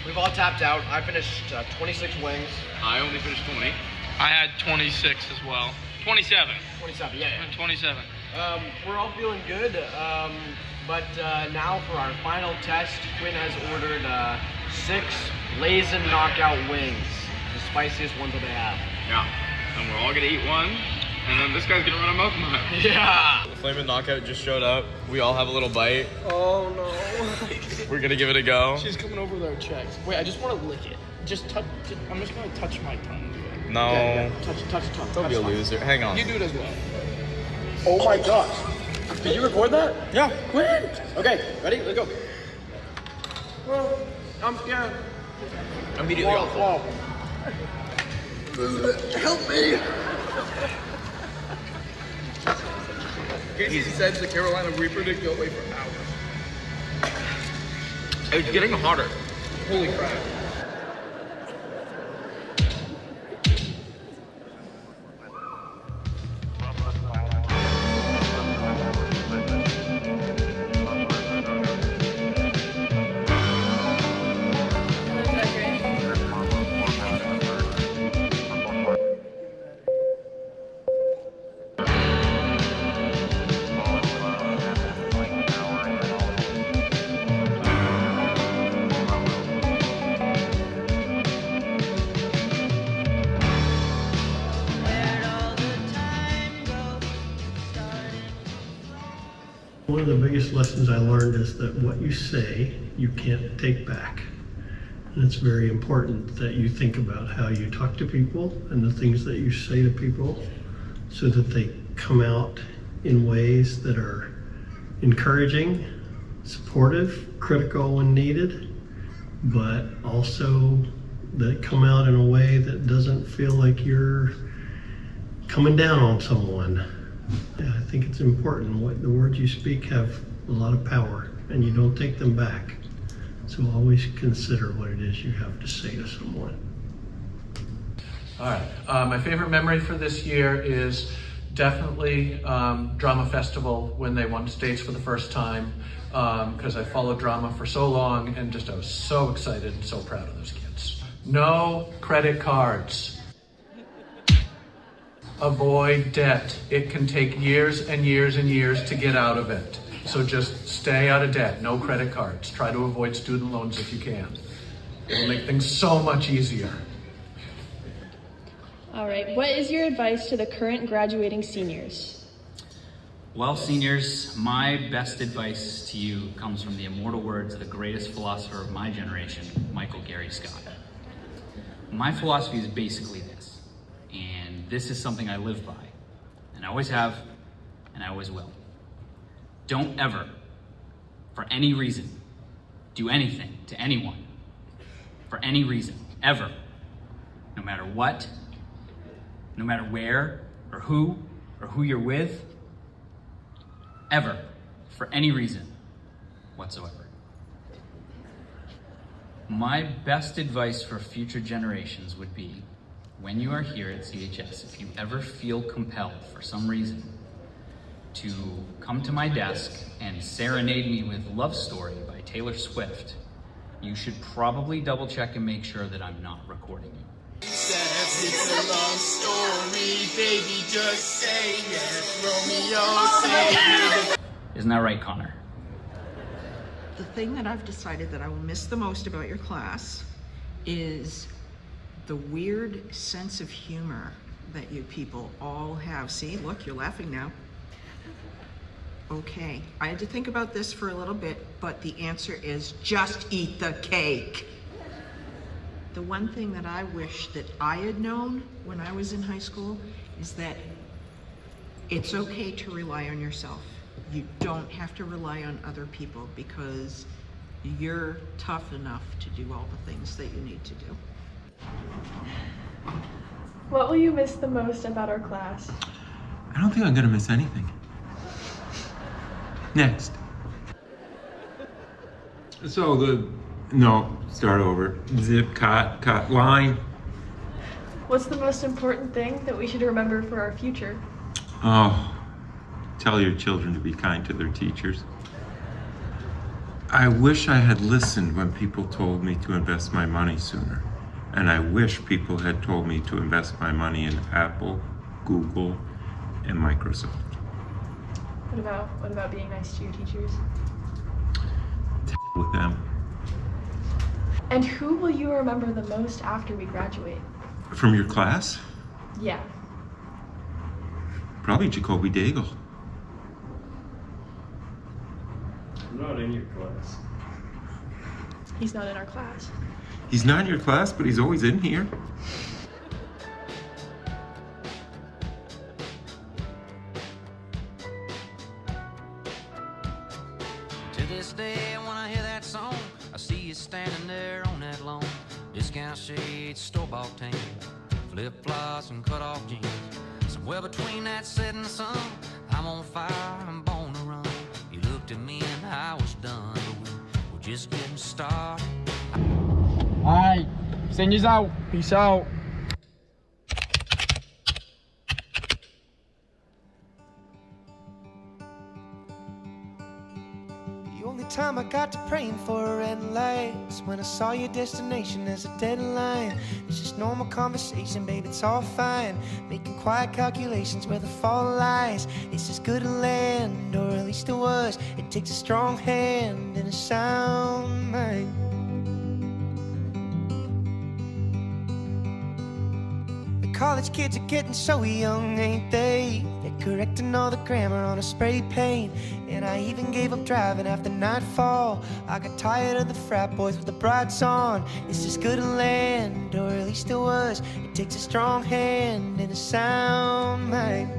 we've all tapped out. I finished 26 wings. I only finished 20. I had 26 as well. 27. 27, yeah. 27. We're all feeling good, but now for our final test, Quinn has ordered 6 Blazin' Knockout wings, the spiciest ones that they have. Yeah. And we're all gonna eat one, and then this guy's gonna run a milk mile. Yeah! The Flamin' Knockout just showed up. We all have a little bite. Oh no. We're gonna give it a go. She's coming over with our checks. Wait, I just want to lick it. Just touch. I'm just gonna touch my tongue. No. Okay, yeah. Touch. Don't be a loser. Hang on. You do it as well. Oh my gosh. Did you record that? Yeah. When? Okay, ready? Let's go. Well, I'm scared. Immediately awful. Help me! Casey said the Carolina Reaper did go away for hours. It's getting hotter. Holy crap. One of the biggest lessons I learned is that what you say, you can't take back. And it's very important that you think about how you talk to people and the things that you say to people so that they come out in ways that are encouraging, supportive, critical when needed, but also that come out in a way that doesn't feel like you're coming down on someone. Yeah, I think it's important. What the words you speak have a lot of power, and you don't take them back. So always consider what it is you have to say to someone. All right. My favorite memory for this year is definitely Drama Festival when they won states for the first time, because I followed drama for so long and just I was so excited and so proud of those kids. No credit cards. Avoid debt. It can take years and years and years to get out of it. So just stay out of debt. No credit cards. Try to avoid student loans if you can. It'll make things so much easier. All right, what is your advice to the current graduating seniors? Well, seniors, my best advice to you comes from the immortal words of the greatest philosopher of my generation, Michael Gary Scott. My philosophy is basically this, and this is something I live by, and I always have, and I always will. Don't ever, for any reason, do anything to anyone, for any reason, ever, no matter what, no matter where, or who you're with, ever, for any reason whatsoever. My best advice for future generations would be, when you are here at CHS, if you ever feel compelled for some reason to come to my desk and serenade me with Love Story by Taylor Swift, you should probably double check and make sure that I'm not recording you. It's a love story, baby, just say yes. Romeo, say yes. Isn't that right, Connor? The thing that I've decided that I will miss the most about your class is the weird sense of humor that you people all have. See, look, you're laughing now. Okay, I had to think about this for a little bit, but the answer is just eat the cake. The one thing that I wish that I had known when I was in high school is that it's okay to rely on yourself. you don't have to rely on other people because you're tough enough to do all the things that you need to do. What will you miss the most about our class? I don't think I'm gonna miss anything. Next. So start over. Zip, cut, line. What's the most important thing that we should remember for our future? Oh, tell your children to be kind to their teachers. I wish I had listened when people told me to invest my money sooner. And I wish people had told me to invest my money in Apple, Google, and Microsoft. What about being nice to your teachers? With them. And who will you remember the most after we graduate? From your class? Yeah. Probably Jacoby Daigle. I'm not in your class. He's not in our class. He's not in your class, but he's always in here. To this day, when I hear that song, I see you standing there on that lawn. Discount shades, store-bought tan, flip-flops and cut-off jeans. Somewhere between that setting sun, I'm on fire, I'm born to run. You looked at me and I was done, but we're just getting started. Alright, seniors out. Peace out. The only time I got to praying for a red light is when I saw your destination as a deadline. It's just normal conversation, babe, it's all fine. Making quiet calculations where the fall lies. It's as good a land, or at least it was. It takes a strong hand and a sound mind. College kids are getting so young, ain't they? They're correcting all the grammar on a spray paint. And I even gave up driving after nightfall. I got tired of the frat boys with the brights on. It's as good a land, or at least it was. It takes a strong hand and a sound mind.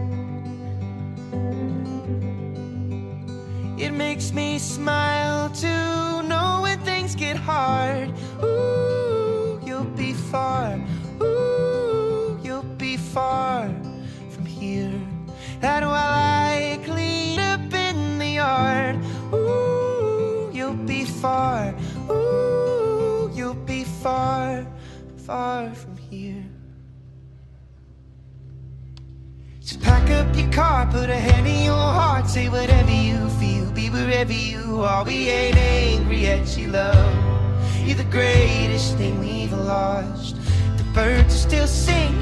It makes me smile to know when things get hard. Ooh, you'll be far. Ooh, you'll be far from here. And while I clean up in the yard, ooh, you'll be far. Ooh, you'll be far, far from here. So pack up your car, put a hand in your heart, say whatever you feel, be wherever you are. We ain't angry at your love. You're the greatest thing we've lost. The birds are still singing